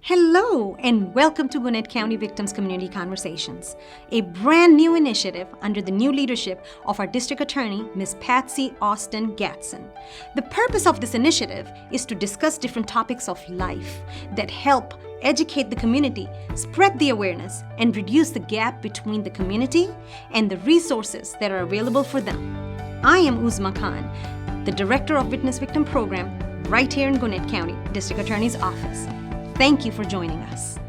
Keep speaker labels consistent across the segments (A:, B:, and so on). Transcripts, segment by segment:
A: Hello, and welcome to Gwinnett County Victims Community Conversations, a brand new initiative under the new leadership of our District Attorney, Ms. Patsy Austin Gatson. The purpose of this initiative is to discuss different topics of life that help educate the community, spread the awareness, and reduce the gap between the community and the resources that are available for them. I am Uzma Khan, the Director of Witness Victim Program right here in Gwinnett County District Attorney's Office. Thank you for joining us.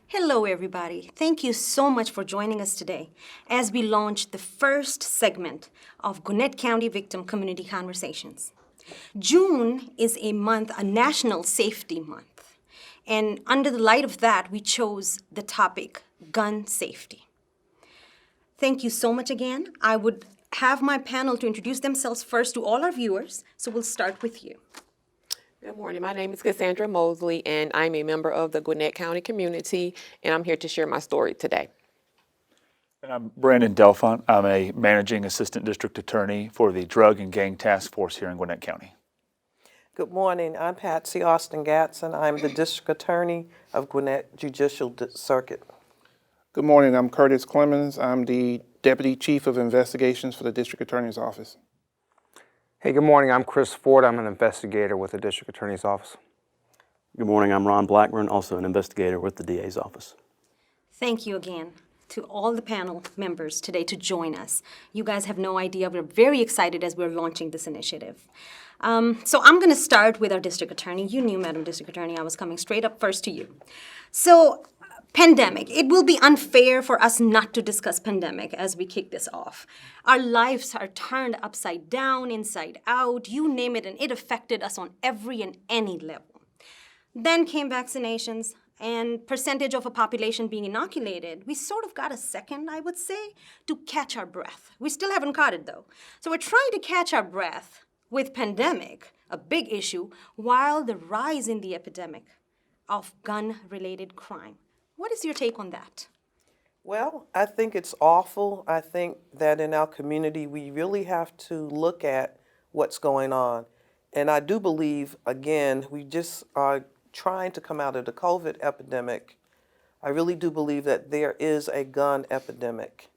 A: Hello, everybody. Thank you so much for joining us today as we launch the first segment of Gwinnett County Victim Community Conversations. June is a National Safety Month. And under the light of that, we chose the topic, gun safety. Thank you so much again. I would have my panel to introduce themselves first to all our viewers. So we'll start with you.
B: Good morning. My name is Cassandra Mosley, and I'm a member of the Gwinnett County community, and I'm here to share my story today.
C: And I'm Brandon Delfont. I'm a Managing Assistant District Attorney for the Drug and Gang Task Force here in Gwinnett County.
D: Good morning. I'm Patsy Austin Gatson. I'm the District Attorney of Gwinnett Judicial Circuit.
E: Good morning. I'm Curtis Clemens. I'm the Deputy Chief of Investigations for the District Attorney's Office.
F: Hey, good morning. I'm Chris Ford. I'm an investigator with the District Attorney's Office.
G: Good morning. I'm Ron Blackburn, also an investigator with the DA's office.
A: Thank you again to all the panel members today to join us. You guys have no idea. We're very excited as we're launching this initiative. So I'm going to start with our District Attorney. You knew, Madam District Attorney, I was coming straight up first to you. So, pandemic. It will be unfair for us not to discuss pandemic as we kick this off. Our lives are turned upside down, inside out, you name it, and it affected us on every and any level. Then came vaccinations and percentage of a population being inoculated. We sort of got a second, I would say, to catch our breath. We still haven't caught it though. So we're trying to catch our breath with pandemic, a big issue, while the rise in the epidemic of gun-related crime. What is your take on that?
D: Well, I think it's awful. I think that in our community, we really have to look at what's going on. And I do believe, again, we just are trying to come out of the COVID epidemic. I really do believe that there is a gun epidemic.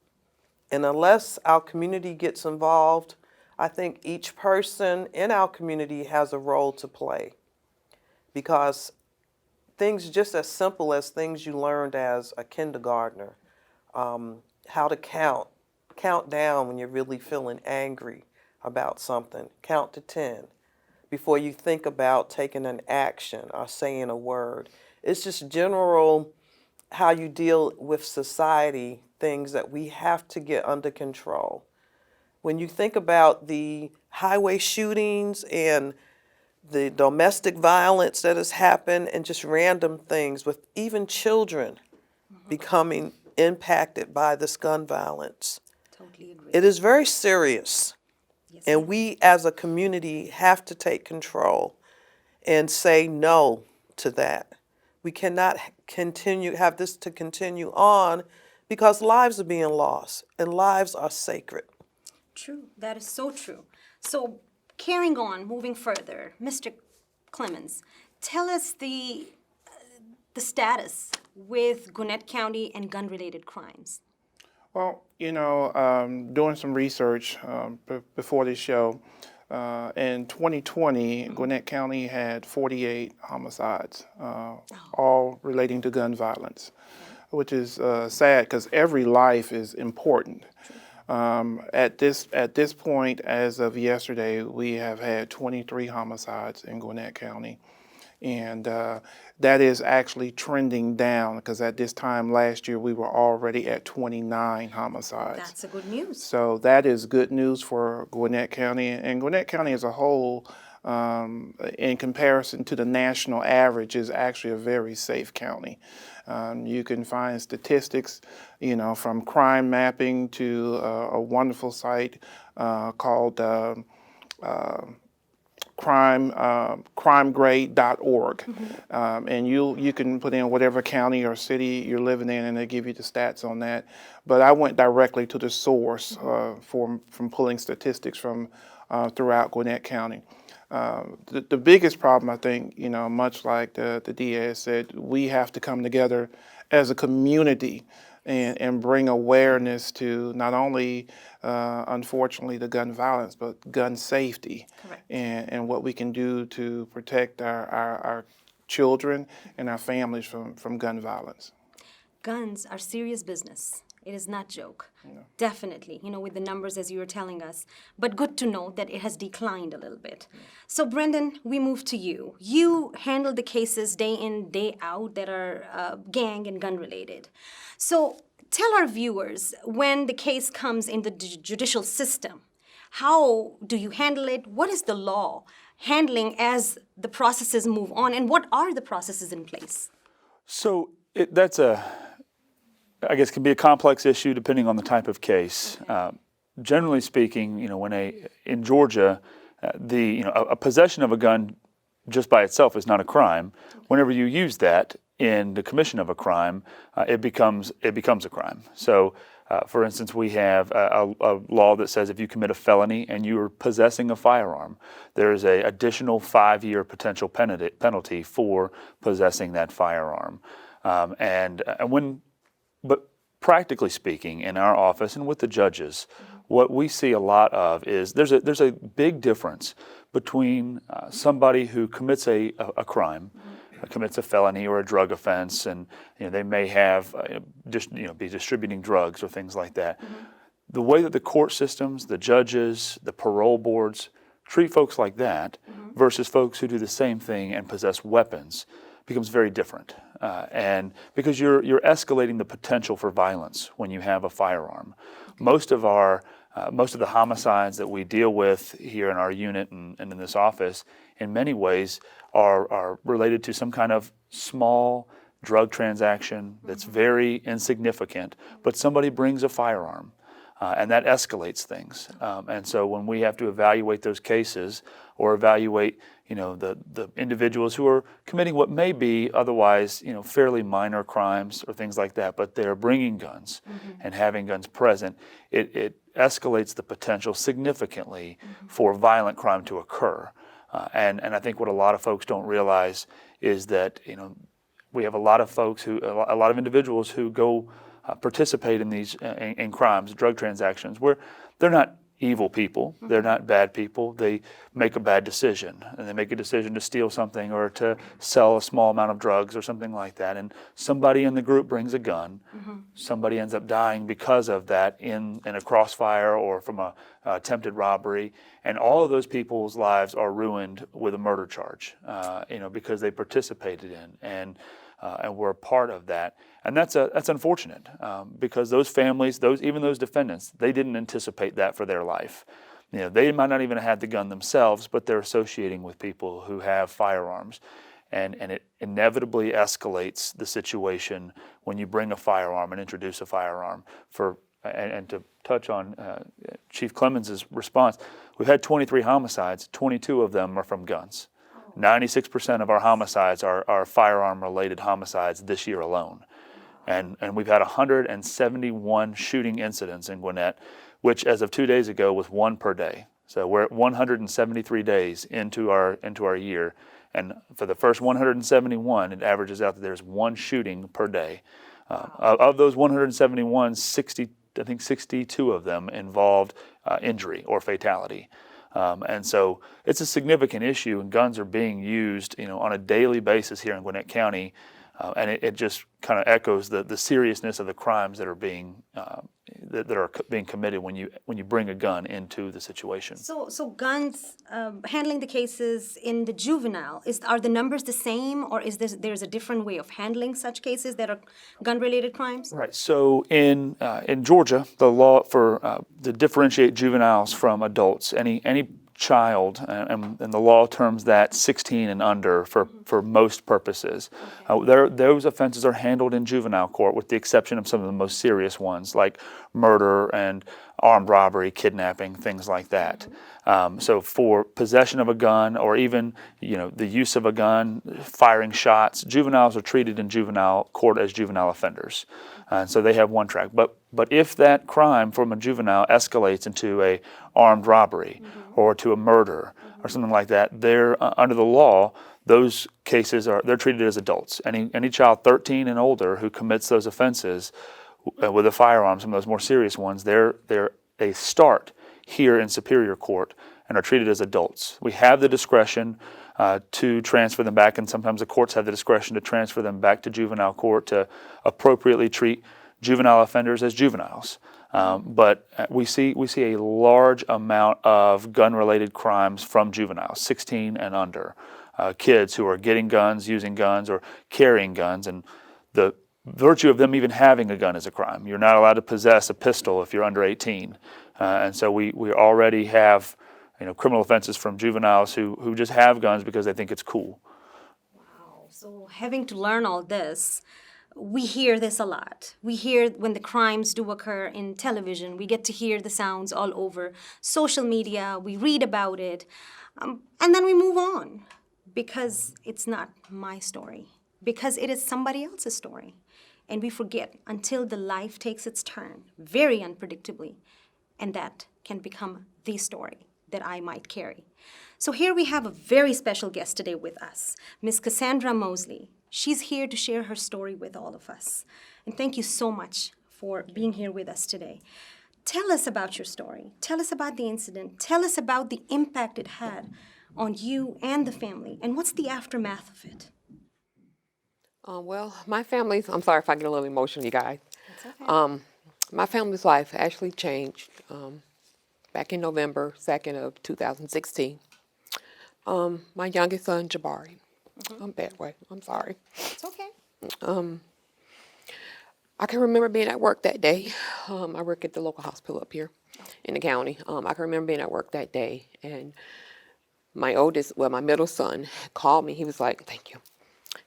D: And unless our community gets involved, I think each person in our community has a role to play. Because things just as simple as things you learned as a kindergartner, how to count down when you're really feeling angry about something, count to 10 before you think about taking an action or saying a word. It's just general how you deal with society, things that we have to get under control. When you think about the highway shootings and the domestic violence that has happened and just random things with even children becoming impacted by this gun violence.
A: Totally agree.
D: It is very serious.
A: Yes,
D: And we as a community have to take control and say no to that. We cannot have this to continue on because lives are being lost and lives are sacred.
A: True. That is so true. So carrying on, moving further, Mr. Clemens, tell us the status with Gwinnett County and gun-related crimes.
E: Well, doing some research before this show, in 2020, Gwinnett County had 48 homicides, all relating to gun violence, which is sad because every life is important. At this point, as of yesterday, we have had 23 homicides in Gwinnett County, and that is actually trending down because at this time last year we were already at 29 homicides.
A: That's a good news.
E: So that is good news for Gwinnett County, and Gwinnett County as a whole, in comparison to the national average, is actually a very safe county. You can find statistics, from crime mapping to a wonderful site called crimegrade.org. And you can put in whatever county or city you're living in, and they give you the stats on that. But I went directly to the source from pulling statistics from throughout Gwinnett County. The biggest problem, I think, much like the DA said, we have to come together as a community and bring awareness to not only, unfortunately, the gun violence, but gun safety.
A: Correct.
E: And what we can do to protect our children and our families from gun violence.
A: Guns are serious business. It is not joke. Definitely, with the numbers as you were telling us. But good to know that it has declined a little bit. So Brendan, we move to you. You handle the cases day in, day out that are gang and gun related. So tell our viewers, when the case comes in the judicial system, how do you handle it? What is the law handling as the processes move on? And what are the processes in place?
C: So that's I guess, can be a complex issue depending on the type of case. Generally speaking, in Georgia, a possession of a gun just by itself is not a crime. Whenever you use that in the commission of a crime, it becomes a crime. So, for instance, we have a law that says if you commit a felony and you are possessing a firearm, there is an additional 5-year potential penalty for possessing that firearm. But practically speaking, in our office and with the judges, what we see a lot of is there's a big difference between somebody who commits a crime, commits a felony or a drug offense, and they may have be distributing drugs or things like that. The way that the court systems, the judges, the parole boards treat folks like that versus folks who do the same thing and possess weapons becomes very different. And because you're escalating the potential for violence when you have a firearm. Most of the homicides that we deal with here in our unit and in this office, in many ways, are related to some kind of small drug transaction that's very insignificant, but somebody brings a firearm. And that escalates things. And so when we have to evaluate those cases or evaluate, the individuals who are committing what may be otherwise, fairly minor crimes or things like that, but they're bringing guns and having guns present, it escalates the potential significantly for violent crime to occur. And I think what a lot of folks don't realize is that, we have a lot of individuals who go participate in these in crimes, drug transactions, where they're not evil people, they're not bad people. They make a bad decision, and they make a decision to steal something or to sell a small amount of drugs or something like that. And somebody in the group brings a gun. Somebody ends up dying because of that in a crossfire or from a attempted robbery, and all of those people's lives are ruined with a murder charge, because they participated in and were a part of that. And that's unfortunate because those families, even those defendants, they didn't anticipate that for their life. They might not even have had the gun themselves, but they're associating with people who have firearms. And it inevitably escalates the situation when you bring a firearm and introduce a firearm. And to touch on Chief Clemens' response, we've had 23 homicides, 22 of them are from guns. 96% of our homicides are firearm-related homicides this year alone. And we've had 171 shooting incidents in Gwinnett, which as of 2 days ago was 1 per day. So we're at 173 days into our year. And for the first 171, it averages out that there's 1 shooting per day. Of those 171, 62 of them involved injury or fatality. And so it's a significant issue, and guns are being used, on a daily basis here in Gwinnett County, and it just kind of echoes the seriousness of the crimes that are being committed when you bring a gun into the situation.
A: So guns, handling the cases in the juvenile, are the numbers the same, or there's a different way of handling such cases that are gun-related crimes?
C: Right. So in Georgia, the law to differentiate juveniles from adults, any child, and the law terms that 16 and under for most purposes. Those offenses are handled in juvenile court with the exception of some of the most serious ones like murder and armed robbery, kidnapping, things like that. So for possession of a gun or even the use of a gun, firing shots, juveniles are treated in juvenile court as juvenile offenders. And so they have one track. But if that crime from a juvenile escalates into a armed robbery or to a murder, or something like that, they're under the law, those cases they're treated as adults. Any child 13 and older who commits those offenses with a firearm, some of those more serious ones, they start here in Superior Court and are treated as adults. We have the discretion to transfer them back, and sometimes the courts have the discretion to transfer them back to juvenile court to appropriately treat juvenile offenders as juveniles. But we see a large amount of gun-related crimes from juveniles, 16 and under, kids who are getting guns, using guns, or carrying guns, and the virtue of them even having a gun is a crime. You're not allowed to possess a pistol if you're under 18, and so we already have criminal offenses from juveniles who just have guns because they think it's cool.
A: Wow. So having to learn all this, we hear this a lot. We hear when the crimes do occur in television, we get to hear the sounds all over social media, we read about it, and then we move on because it's not my story, because it is somebody else's story. And we forget until the life takes its turn, very unpredictably, and that can become the story that I might carry. So here we have a very special guest today with us, Miss Cassandra Mosley. She's here to share her story with all of us. And thank you so much for being here with us today. Tell us about your story. Tell us about the incident. Tell us about the impact it had on you and the family. And what's the aftermath of it?
B: Well, my family, I'm sorry if I get a little emotional, you guys.
A: That's okay.
B: My family's life actually changed back in November 2nd of 2016. My youngest son, Jabari. I'm bad way. I'm sorry.
A: It's okay.
B: I can remember being at work that day. I work at the local hospital up here in the county. I can remember being at work that day, and my middle son called me. He was like, "Thank you."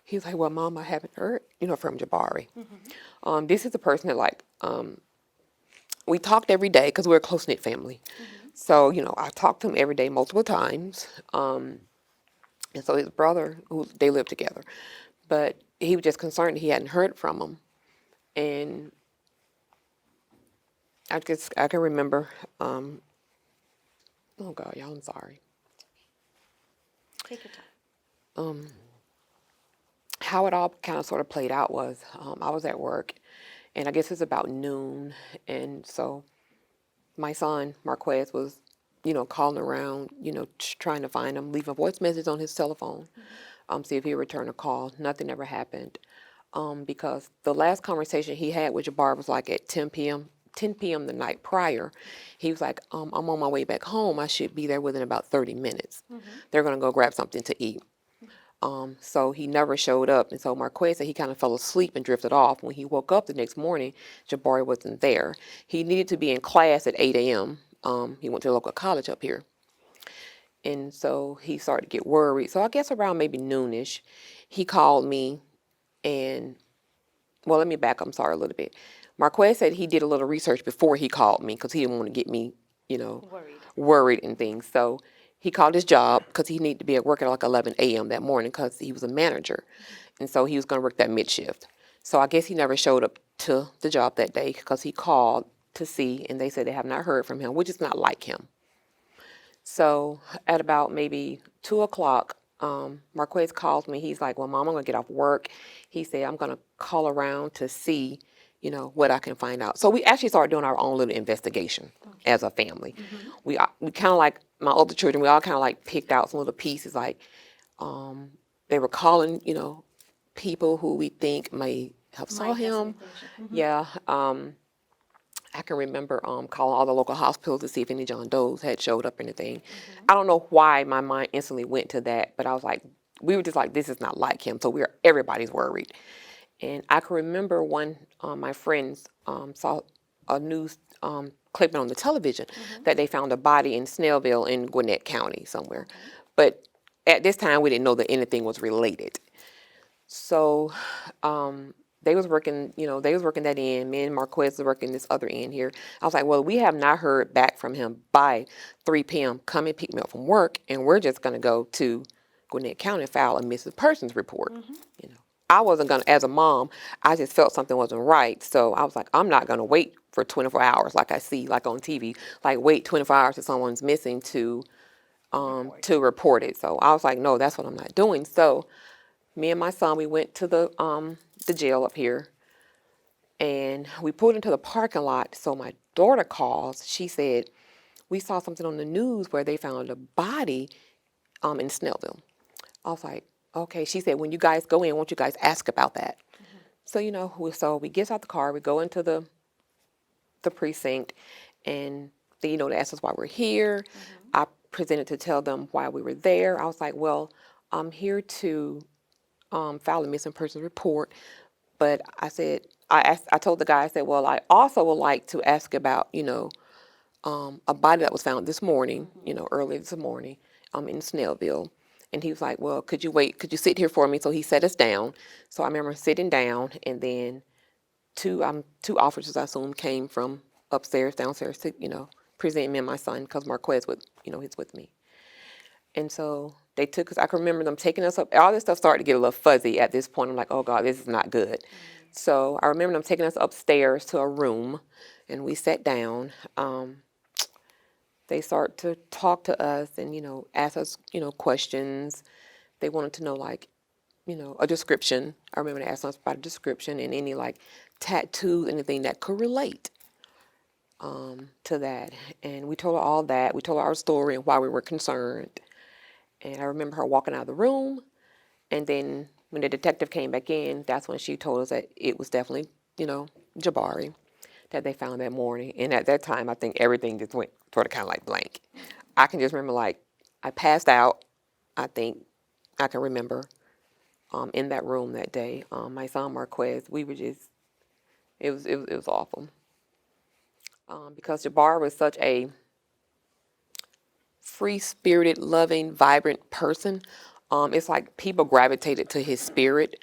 B: He was like, "Well, Mom, I haven't heard, from Jabari." This is a person that we talked every day because we're a close-knit family. So, I talked to him every day multiple times. And so his brother, they lived together, but he was just concerned he hadn't heard from him. And I can remember, oh God, y'all, I'm sorry.
A: Take your time.
B: How it all kind of sort of played out was I was at work, and I guess it was about noon, and so my son, Marquez, was, calling around, trying to find him, leaving a voice message on his telephone, see if he would return a call. Nothing ever happened, because the last conversation he had with Jabbar was like at 10 p.m. the night prior. He was like, I'm on my way back home. I should be there within about 30 minutes. They're going to go grab something to eat. So he never showed up. And so Marquez said he kind of fell asleep and drifted off. When he woke up the next morning, Jabari wasn't there. He needed to be in class at 8 a.m. He went to a local college up here. And so he started to get worried. So I guess around maybe noonish, he called me and, well, let me back up, I'm sorry, a little bit. Marquez said he did a little research before he called me because he didn't want to get me, worried and things. So he called his job because he needed to be at work at like 11 a.m. that morning because he was a manager. And so he was going to work that mid shift. So I guess he never showed up to the job that day because he called to see, and they said they have not heard from him, which is not like him. So at about maybe 2 o'clock, Marquez calls me. He's like, "Well, Mom, I'm going to get off work." He said, "I'm going to call around to see, what I can find out." So we actually started doing our own little investigation as a family. We kind of like my other children, we all kind of like picked out some little pieces. Like they were calling, people who we think may have saw him. Yeah. I can remember calling all the local hospitals to see if any John Does had showed up or anything. I don't know why my mind instantly went to that, but I was like, we were just like, this is not like him. So everybody's worried. And I can remember one, my friends saw a news clipping on the television that they found a body in Snellville in Gwinnett County somewhere. But at this time, we didn't know that anything was related. So they was working that end. Me and Marquez was working this other end here. I was like, well, we have not heard back from him by 3 p.m. Come and pick me up from work, and we're just going to go to Gwinnett County and file a missing persons report. I wasn't going to, as a mom, I just felt something wasn't right. So I was like, I'm not going to wait for 24 hours like I see like on TV, like wait 24 hours if someone's missing to to report it. So I was like, no, that's what I'm not doing. So me and my son, we went to the jail up here, and we pulled into the parking lot. So my daughter calls. She said, we saw something on the news where they found a body in Snellville. I was like, okay. She said, when you guys go in, won't you guys ask about that? So, so we get out the car, we go into the precinct, and they, they asked us why we're here. I presented to tell them why we were there. I was like, well, I'm here to file a missing persons report, but I said, I told the guy, I said, well, I also would like to ask about, a body that was found this morning, early this morning, in Snellville. And he was like, well, could you sit here for me? So he set us down. So I remember sitting down, and then two officers, I assume, came from downstairs to, present me and my son, because Marquez he's with me. And so they took us, I can remember them taking us up, all this stuff started to get a little fuzzy at this point. I'm like, oh God, this is not good. So I remember them taking us upstairs to a room, and we sat down. They started to talk to us and, ask us, questions. They wanted to know, like, a description. I remember they asked us about a description and any, like, tattoos, anything that could relate to that. And we told her all that. We told her our story and why we were concerned. And I remember her walking out of the room. And then when the detective came back in, that's when she told us that it was definitely, Jabari that they found that morning. And at that time, I think everything just went sort of kind of like blank. I can just remember, like, I passed out. I think I can remember in that room that day. My son Marquez, we were just, it was awful. Because Jabari was such a free-spirited, loving, vibrant person. It's like people gravitated to his spirit.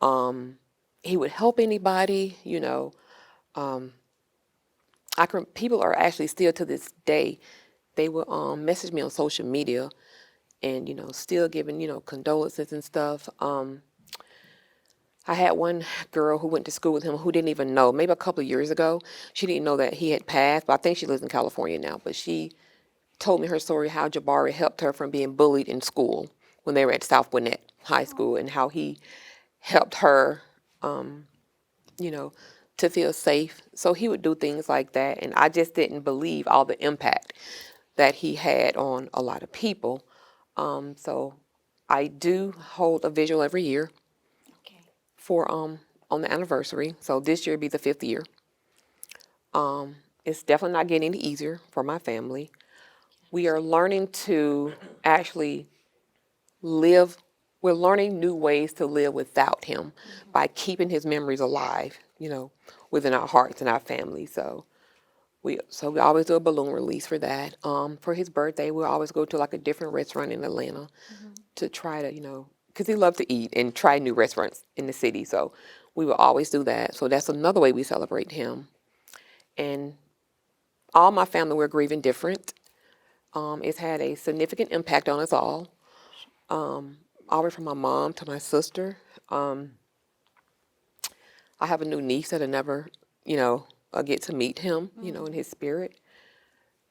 B: He would help anybody, people are actually still to this day, they will message me on social media and, still giving, condolences and stuff. I had one girl who went to school with him who didn't even know, maybe a couple of years ago, she didn't know that he had passed, but I think she lives in California now. But she told me her story, how Jabari helped her from being bullied in school when they were at South Gwinnett High School, and how he helped her, to feel safe. So he would do things like that, and I just didn't believe all the impact that he had on a lot of people. So I do hold a vigil every year for on the anniversary. So this year will be the 5th year. It's definitely not getting any easier for my family. We are learning to actually live. We're learning new ways to live without him by keeping his memories alive, within our hearts and our family. So we always do a balloon release for that. For his birthday, we'll always go to like a different restaurant in Atlanta to try to, because he loved to eat and try new restaurants in the city. So we will always do that. So that's another way we celebrate him. And all my family, we're grieving different. It's had a significant impact on us all the way from my mom to my sister. I have a new niece that I never, get to meet him, in his spirit.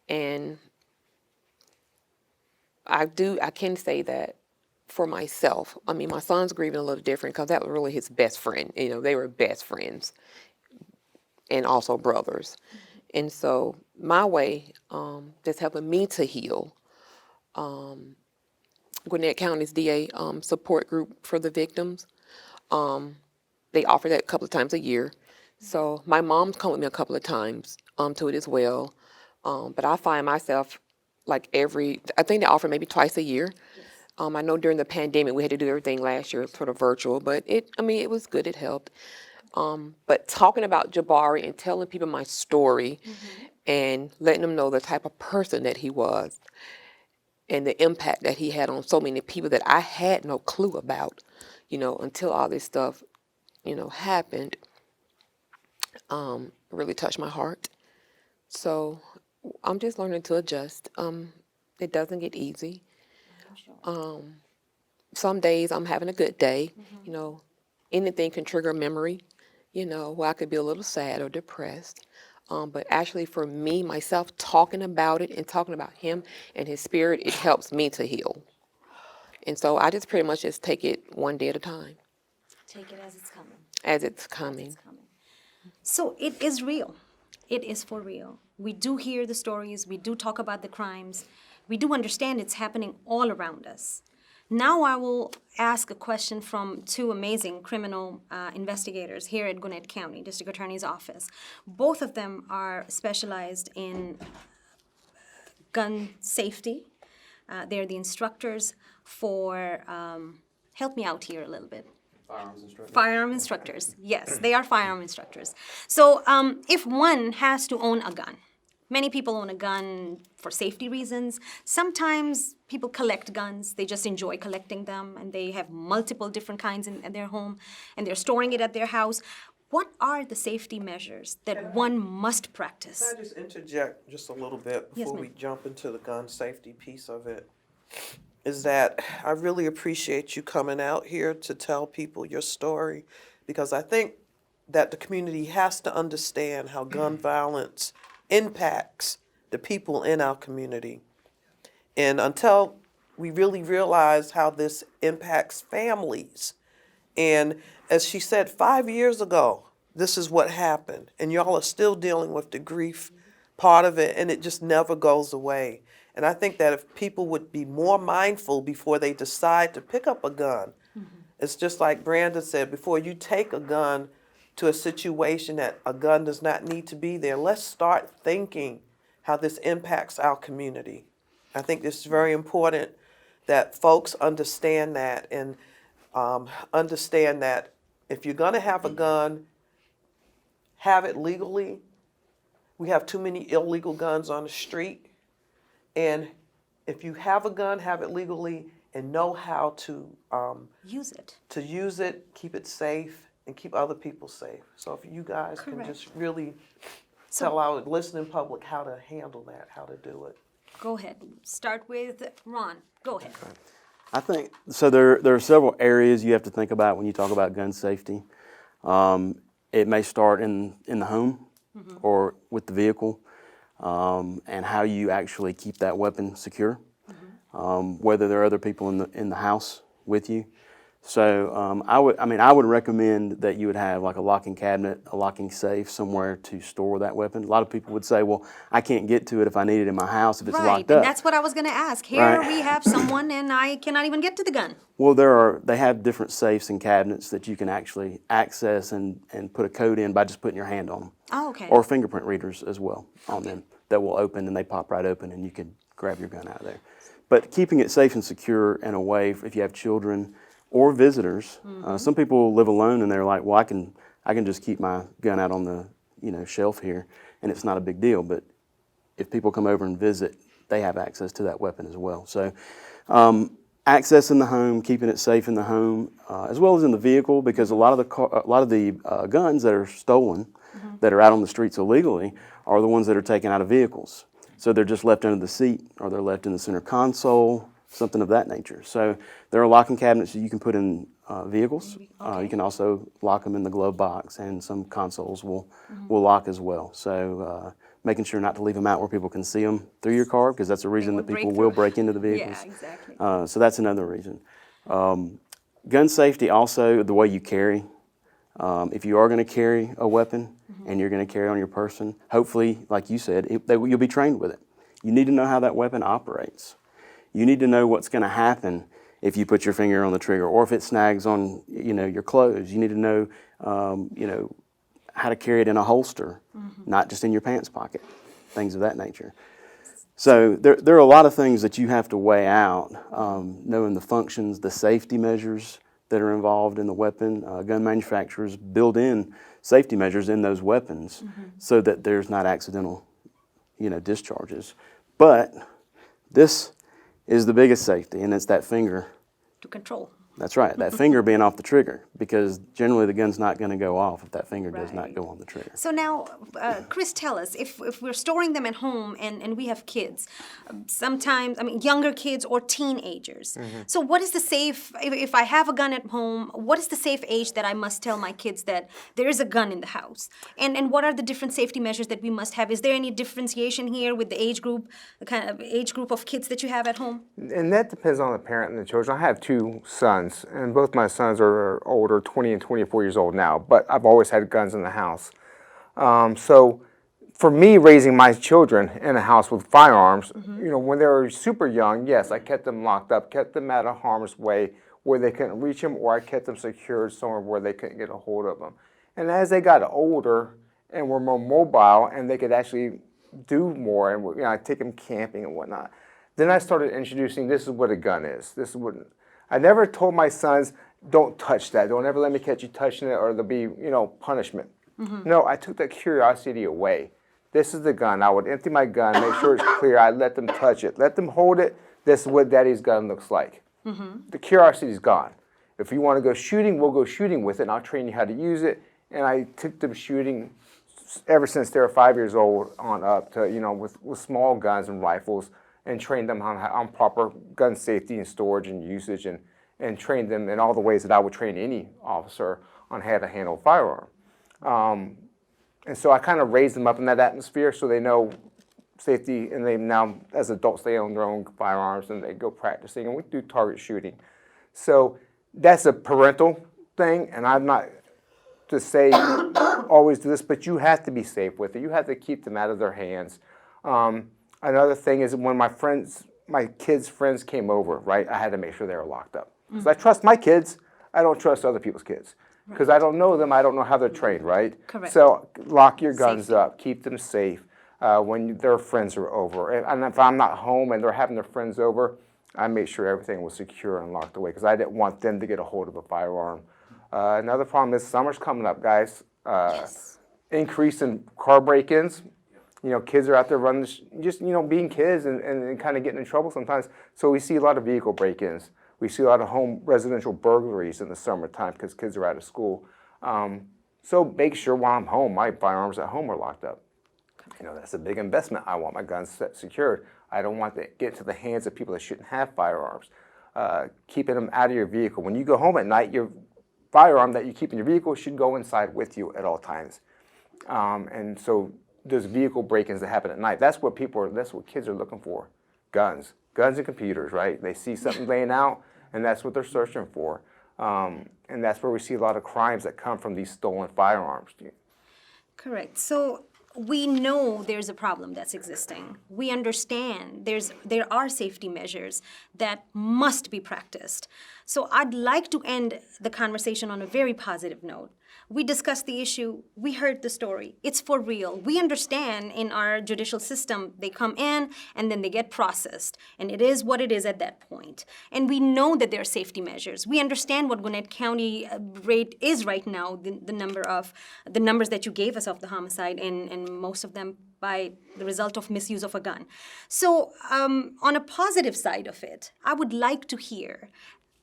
B: And I can say that for myself, I mean, my son's grieving a little different because that was really his best friend. They were best friends and also brothers. And so my way, that's helping me to heal, Gwinnett County's DA support group for the victims. They offer that a couple of times a year. So my mom's come with me a couple of times to it as well. But I find myself like I think they offer maybe twice a year. I know during the pandemic we had to do everything last year sort of virtual, but it was good, it helped. But talking about Jabari and telling people my story and letting them know the type of person that he was and the impact that he had on so many people that I had no clue about, until all this stuff, happened, really touched my heart. So I'm just learning to adjust. It doesn't get easy. Some days I'm having a good day, anything can trigger a memory, where I could be a little sad or depressed. But actually for me, myself, talking about it and talking about him and his spirit, it helps me to heal. And so I just pretty much just take it one day at a time.
A: Take it as it's coming.
B: As it's coming.
A: It's coming. So it is real. It is for real. We do hear the stories. We do talk about the crimes. We do understand it's happening all around us. Now I will ask a question from two amazing criminal investigators here at Gwinnett County District Attorney's Office. Both of them are specialized in gun safety. They're the instructors for, help me out here a little bit. Firearm instructors. Yes, they are firearm instructors. So if one has to own a gun, many people own a gun for safety reasons. Sometimes people collect guns. They just enjoy collecting them, and they have multiple different kinds in their home, and they're storing it at their house. What are the safety measures that one must practice?
D: Can I just interject just a little bit
A: Yes,
D: before
A: ma'am.
D: we jump into the gun safety piece of it? Is that I really appreciate you coming out here to tell people your story, because I think that the community has to understand how gun violence impacts the people in our community. And until we really realize how this impacts families, and as she said, 5 years ago, this is what happened, and y'all are still dealing with the grief part of it, and it just never goes away. And I think that if people would be more mindful before they decide to pick up a gun, it's just like Brandon said, before you take a gun to a situation that a gun does not need to be there, let's start thinking how this impacts our community. I think this is very important that folks understand that, and understand that if you're going to have a gun, have it legally. We have too many illegal guns on the street. And if you have a gun, have it legally and know how to
A: Use it.
D: keep it safe, and keep other people safe. So if you guys can
A: Correct.
D: just really tell our listening public how to handle that, how to do it.
A: Go ahead. Start with Ron. Go ahead.
G: I think, so there are several areas you have to think about when you talk about gun safety. It may start in the home or with the vehicle, and how you actually keep that weapon secure, whether there are other people in the house with you. So I would recommend that you would have like a locking cabinet, a locking safe somewhere to store that weapon. A lot of people would say, well, I can't get to it if I need it in my house if it's
A: Right,
G: locked
A: and
G: up.
A: that's what I was going to ask. Here
G: Right.
A: we have someone, and I cannot even get to the gun.
G: Well, they have different safes and cabinets that you can actually access and put a code in by just putting your hand on them.
A: Oh, okay.
G: Or fingerprint readers as well on them that will open, and they pop right open, and you can grab your gun out of there. But keeping it safe and secure and away if you have children or visitors. Some people live alone and they're like, well, I can just keep my gun out on the shelf here, and it's not a big deal. But if people come over and visit, they have access to that weapon as well. So access in the home, keeping it safe in the home, as well as in the vehicle, because a lot of the guns that are stolen, that are out on the streets illegally, are the ones that are taken out of vehicles. So they're just left under the seat, or they're left in the center console, something of that nature. So there are locking cabinets that you can put in vehicles. You can also lock them in the glove box, and some consoles will lock as well. So making sure not to leave them out where people can see them through your car, because that's a reason that people will break into the vehicles.
A: Yeah, exactly.
G: So that's another reason. Gun safety also, the way you carry. If you are going to carry a weapon and you're going to carry it on your person, hopefully, like you said, you'll be trained with it. You need to know how that weapon operates. You need to know what's going to happen if you put your finger on the trigger, or if it snags on your clothes. You need to know how to carry it in a holster, not just in your pants pocket, things of that nature. So there are a lot of things that you have to weigh out, knowing the functions, the safety measures that are involved in the weapon. Gun manufacturers build in safety measures in those weapons so that there's not accidental discharges. But this is the biggest safety, and it's that finger.
A: To control.
G: That's right. That finger being off the trigger, because generally the gun's not going to go off if that finger does not go on the trigger.
A: So now, Chris, tell us, if we're storing them at home and we have kids, sometimes, I mean, younger kids or teenagers. So what is the safe, if I have a gun at home, what is the safe age that I must tell my kids that there is a gun in the house? And what are the different safety measures that we must have? Is there any differentiation here with the age group, the kind of age group of kids that you have at home?
F: And that depends on the parent and the children. I have 2 sons, and both my sons are older, 20 and 24 years old now, but I've always had guns in the house. So for me, raising my children in a house with firearms, you know, when they were super young, yes, I kept them locked up, kept them out of harm's way where they couldn't reach them, or I kept them secured somewhere where they couldn't get a hold of them. And as they got older and were more mobile and they could actually do more, and you know, I'd take them camping and whatnot, then I started introducing, this is what a gun is. This is what, I never told my sons, don't touch that. Don't ever let me catch you touching it or there'll be, you know, punishment. No, I took that curiosity away. This is the gun. I would empty my gun, make sure it's clear. I'd let them touch it. Let them hold it. This is what daddy's gun looks like. The curiosity's gone. If you want to go shooting, we'll go shooting with it, and I'll train you how to use it. And I took them shooting ever since they were 5 years old on up to, you know, with small guns and rifles, and trained them on proper gun safety and storage and usage, and trained them in all the ways that I would train any officer on how to handle a firearm. And so I kind of raised them up in that atmosphere so they know safety, and they now, as adults, they own their own firearms and they go practicing, and we do target shooting. So that's a parental thing, and I'm not to say always do this, but you have to be safe with it. You have to keep them out of their hands. Another thing is when my kids' friends came over, right, I had to make sure they were locked up. Because I trust my kids, I don't trust other people's kids. Because I don't know them, I don't know how they're trained, right?
A: Correct.
F: So lock your guns up, keep them safe when their friends are over. And if I'm not home and they're having their friends over, I made sure everything was secure and locked away because I didn't want them to get a hold of a firearm. Another problem is summer's coming up, guys. Increase in car break-ins. You know, kids are out there running, just, you know, being kids and kind of getting in trouble sometimes. So we see a lot of vehicle break-ins. We see a lot of home residential burglaries in the summertime because kids are out of school. So make sure while I'm home, my firearms at home are locked up. You know, that's a big investment. I want my guns secured. I don't want to get to the hands of people that shouldn't have firearms. Keeping them out of your vehicle. When you go home at night, your firearm that you keep in your vehicle should go inside with you at all times. And so there's vehicle break-ins that happen at night. That's what kids are looking for. Guns and computers, right? They see something laying out, and that's what they're searching for. And that's where we see a lot of crimes that come from these stolen firearms.
A: Correct. So we know there's a problem that's existing. We understand there are safety measures that must be practiced. So I'd like to end the conversation on a very positive note. We discussed the issue. We heard the story. It's for real. We understand in our judicial system, they come in and then they get processed. And it is what it is at that point. And we know that there are safety measures. We understand what Gwinnett County rate is right now, the numbers that you gave us of the homicide, and most of them by the result of misuse of a gun. So on a positive side of it, I would like to hear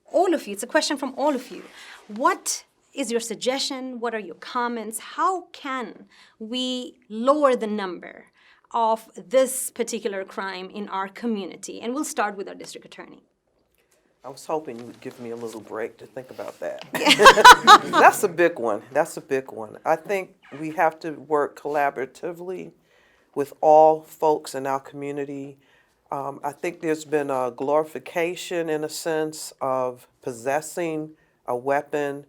A: all of you, it's a question from all of you. What is your suggestion? What are your comments? How can we lower the number of this particular crime in our community? And we'll start with our district attorney.
D: I was hoping you would give me a little break to think about that. That's a big one. That's a big one. I think we have to work collaboratively with all folks in our community. I think there's been a glorification, in a sense, of possessing a weapon.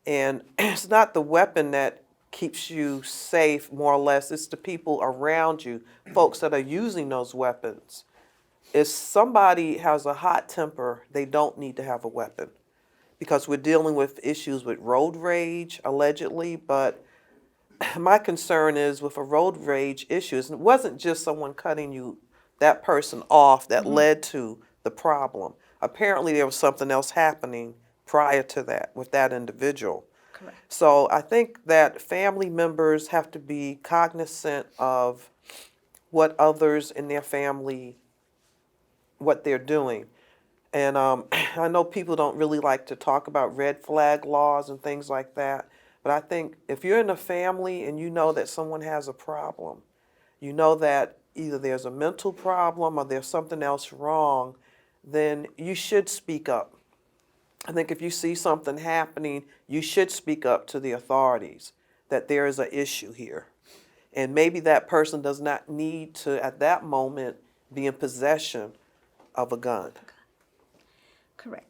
D: And it's not the weapon that keeps you safe, more or less. It's the people around you, folks that are using those weapons. If somebody has a hot temper, they don't need to have a weapon, because we're dealing with issues with road rage, allegedly. But my concern is with a road rage issues, and it wasn't just someone cutting that person off that led to the problem. Apparently there was something else happening prior to that with that individual.
A: Correct.
D: So I think that family members have to be cognizant of what others in their family, what they're doing. And I know people don't really like to talk about red flag laws and things like that, but I think if you're in a family and you know that someone has a problem, you know that either there's a mental problem or there's something else wrong, then you should speak up. I think if you see something happening, you should speak up to the authorities that there is an issue here. And maybe that person does not need to, at that moment, be in possession of a gun.
A: Correct.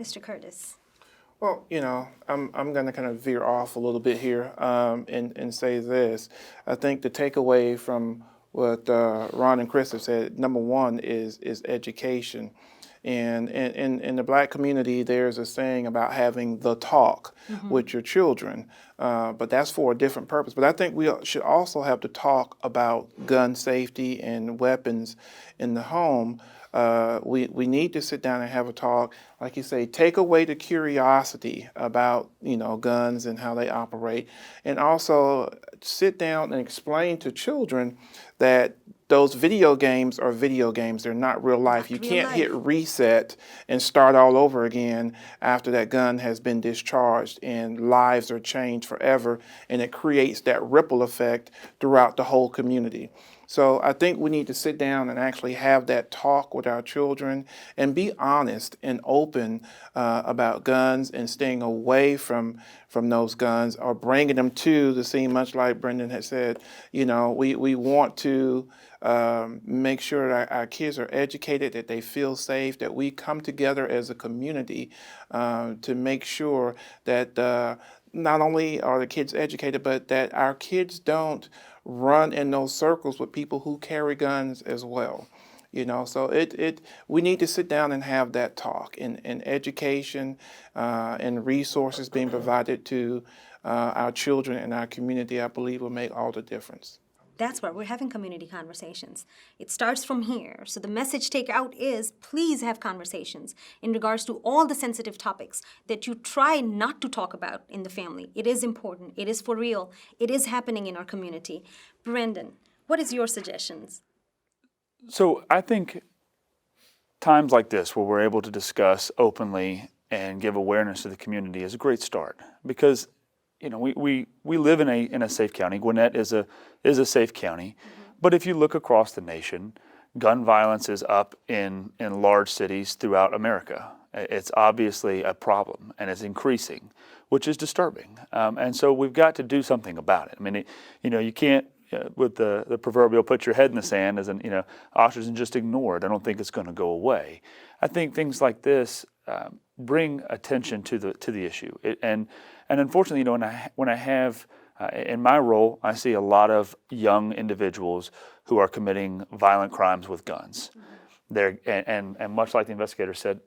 A: Mr. Curtis.
E: Well, I'm going to kind of veer off a little bit here and say this. I think the takeaway from what Ron and Chris have said, number one is education. And in the black community, there's a saying about having the talk with your children, but that's for a different purpose. But I think we should also have to talk about gun safety and weapons in the home. We need to sit down and have a talk, like you say, take away the curiosity about guns and how they operate, and also sit down and explain to children that those video games are video games. They're not real life. You can't hit reset and start all over again after that gun has been discharged, and lives are changed forever, and it creates that ripple effect throughout the whole community. So I think we need to sit down and actually have that talk with our children and be honest and open about guns and staying away from those guns, or bringing them to the scene, much like Brendan had said. We want to make sure that our kids are educated, that they feel safe, that we come together as a community to make sure that not only are the kids educated, but that our kids don't run in those circles with people who carry guns as well. So we need to sit down and have that talk, and education and resources being provided to our children and our community, I believe, will make all the difference.
A: That's why we're having community conversations. It starts from here. So the message take out is please have conversations in regards to all the sensitive topics that you try not to talk about in the family. It is important. It is for real. It is happening in our community. Brendan, what is your suggestions?
C: So I think times like this, where we're able to discuss openly and give awareness to the community, is a great start, because we live in a safe county. Gwinnett is a safe county, but if you look across the nation, gun violence is up in large cities throughout America. It's obviously a problem, and it's increasing, which is disturbing. And so we've got to do something about it. I mean, you can't with the proverbial put your head in the sand as ostrich and just ignore it. I don't think it's going to go away. I think things like this bring attention to the issue. And unfortunately, when I have in my role, I see a lot of young individuals who are committing violent crimes with guns. And much like the investigator said,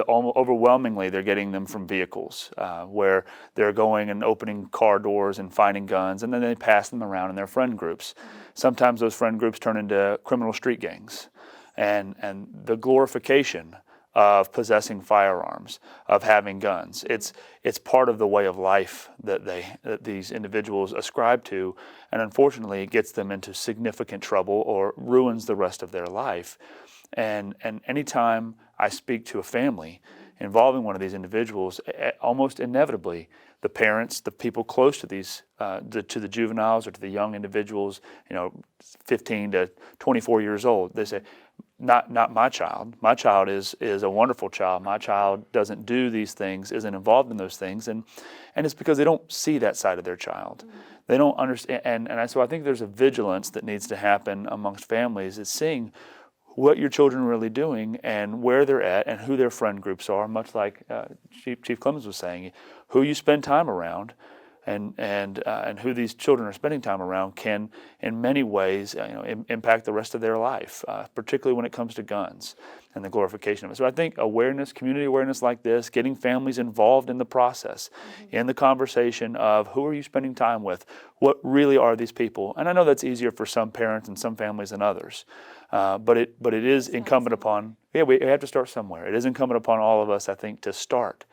C: overwhelmingly they're getting them from vehicles where they're going and opening car doors and finding guns, and then they pass them around in their friend groups. Sometimes those friend groups turn into criminal street gangs, and the glorification of possessing firearms, of having guns. It's part of the way of life that these individuals ascribe to, and unfortunately it gets them into significant trouble or ruins the rest of their life. And anytime I speak to a family involving one of these individuals, almost inevitably the parents, the people close to these, to the juveniles or to the young individuals, 15 to 24 years old, they say, not my child. My child is a wonderful child. My child doesn't do these things, isn't involved in those things, and it's because they don't see that side of their child. They don't understand, so I think there's a vigilance that needs to happen amongst families, is seeing what your children are really doing and where they're at and who their friend groups are, much like Chief Clemens was saying. Who you spend time around and who these children are spending time around can, in many ways, impact the rest of their life, particularly when it comes to guns and the glorification of it. So I think awareness, community awareness like this, getting families involved in the process, in the conversation of who are you spending time with, what really are these people? And I know that's easier for some parents and some families than others, but it is incumbent upon, we have to start somewhere. It is incumbent upon all of us, I think, to start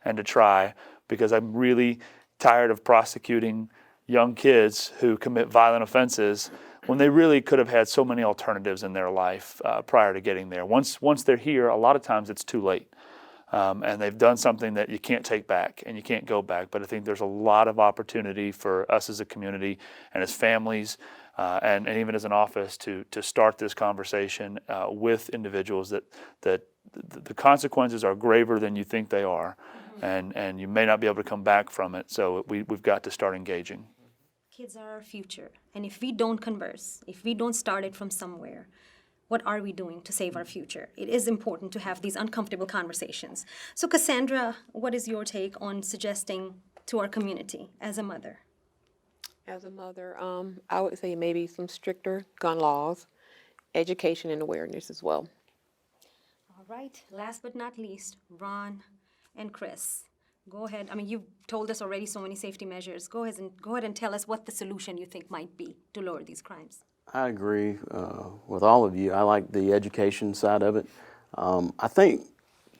C: and to try, because I'm really tired of prosecuting young kids who commit violent offenses when they really could have had so many alternatives in their life prior to getting there. Once they're here, a lot of times it's too late. And they've done something that you can't take back and you can't go back. But I think there's a lot of opportunity for us as a community and as families and even as an office to start this conversation with individuals that the consequences are graver than you think they are, and you may not be able to come back from it. So we've got to start engaging.
A: Kids are our future, and if we don't converse, if we don't start it from somewhere, what are we doing to save our future? It is important to have these uncomfortable conversations. So Cassandra, what is your take on suggesting to our community as a mother?
B: As a mother, I would say maybe some stricter gun laws, education and awareness as well.
A: All right, last but not least, Ron and Chris. Go ahead. I mean, you've told us already so many safety measures. Go ahead and tell us what the solution you think might be to lower these crimes.
G: I agree with all of you. I like the education side of it. I think,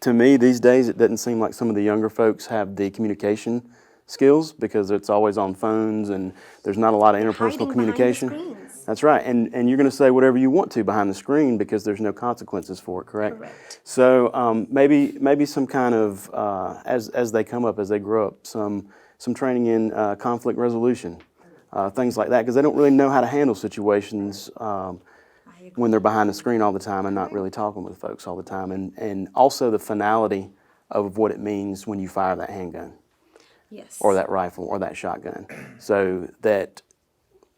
G: to me, these days, it doesn't seem like some of the younger folks have the communication skills because it's always on phones and there's not a lot of interpersonal communication.
A: Behind the screens.
G: That's right, and you're going to say whatever you want to behind the screen because there's no consequences for it, correct?
A: Correct.
G: So maybe some kind of, as they come up, as they grow up, some training in conflict resolution. Things like that, because they don't really know how to handle situations when they're behind the screen all the time and not really talking with folks all the time. And also the finality of what it means when you fire that handgun.
A: Yes.
G: Or that rifle or that shotgun. So that,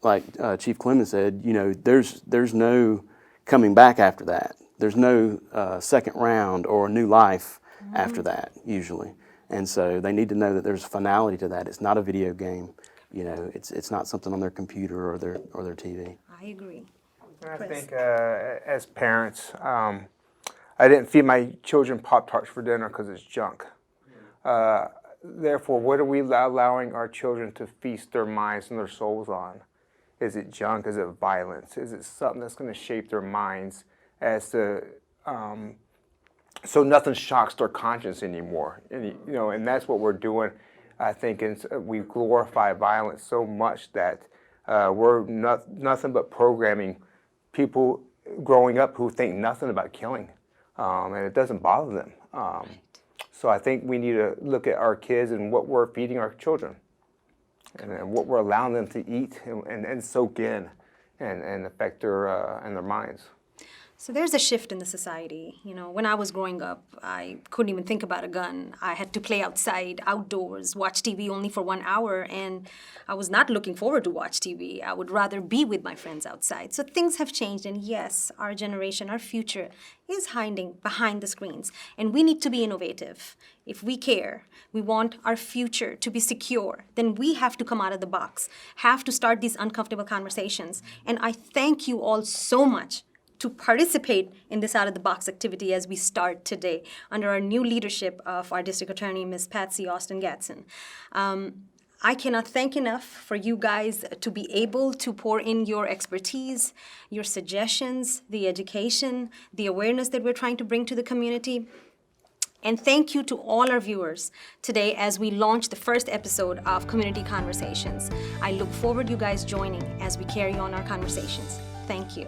G: like Chief Clemens said, there's no coming back after that. There's no second round or a new life after that, usually. And so they need to know that there's finality to that. It's not a video game. It's not something on their computer or their TV.
A: I agree.
F: I
A: Chris?
F: think as parents, I didn't feed my children Pop-Tarts for dinner because it's junk. Therefore, what are we allowing our children to feast their minds and their souls on? Is it junk? Is it violence? Is it something that's going to shape their minds as to so nothing shocks their conscience anymore? And that's what we're doing. I think we glorify violence so much that we're nothing but programming people growing up who think nothing about killing, and it doesn't bother them. So I think we need to look at our kids and what we're feeding our children, and what we're allowing them to eat and soak in, and affect their minds.
A: So there's a shift in the society. When I was growing up, I couldn't even think about a gun. I had to play outside, outdoors, watch TV only for 1 hour, and I was not looking forward to watch TV. I would rather be with my friends outside. So things have changed, and yes, our generation, our future is hiding behind the screens, and we need to be innovative. If we care, we want our future to be secure, then we have to come out of the box, have to start these uncomfortable conversations. And I thank you all so much to participate in this out-of-the-box activity as we start today under our new leadership of our District Attorney, Ms. Patsy Austin Gatson. I cannot thank enough for you guys to be able to pour in your expertise, your suggestions, the education, the awareness that we're trying to bring to the community. And thank you to all our viewers today as we launch the first episode of Community Conversations. I look forward to you guys joining as we carry on our conversations. Thank you.